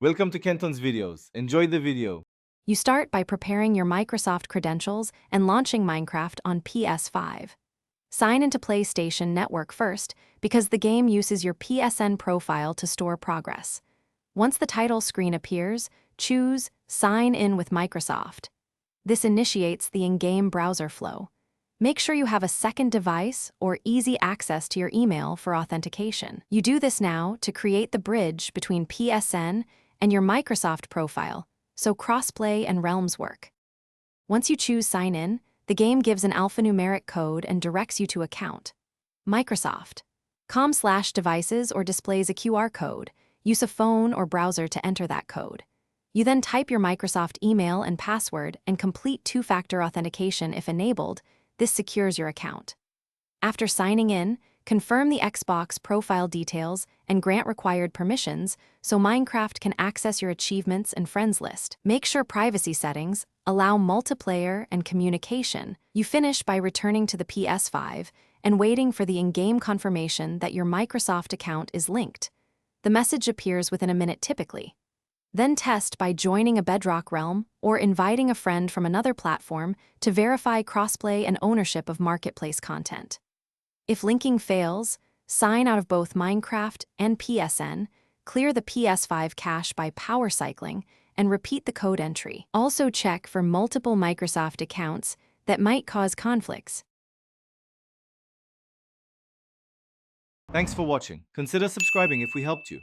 Welcome to Kenton's videos. Enjoy the video. You start by preparing your Microsoft credentials and launching Minecraft on PS5. Sign into PlayStation Network first because the game uses your PSN profile to store progress. Once the title screen appears, choose Sign in with Microsoft. This initiates the in-game browser flow. Make sure you have a second device or easy access to your email for authentication. You do this now to create the bridge between PSN and your Microsoft profile, so crossplay and realms work. Once you choose Sign In, the game gives an alphanumeric code and directs you to account. Microsoft. .com/devices or displays a QR code. Use a phone or browser to enter that code. You then type your Microsoft email and password and complete two-factor authentication if enabled. This secures your account. After signing in, confirm the Xbox profile details and grant required permissions so Minecraft can access your achievements and friends list. Make sure privacy settings allow multiplayer and communication. You finish by returning to the PS5 and waiting for the in-game confirmation that your Microsoft account is linked. The message appears within a minute typically. Then test by joining a Bedrock realm or inviting a friend from another platform to verify crossplay and ownership of marketplace content. If linking fails, sign out of both Minecraft and PSN, clear the PS5 cache by power cycling, and repeat the code entry. Also check for multiple Microsoft accounts that might cause conflicts. Thanks for watching. Consider subscribing if we helped you.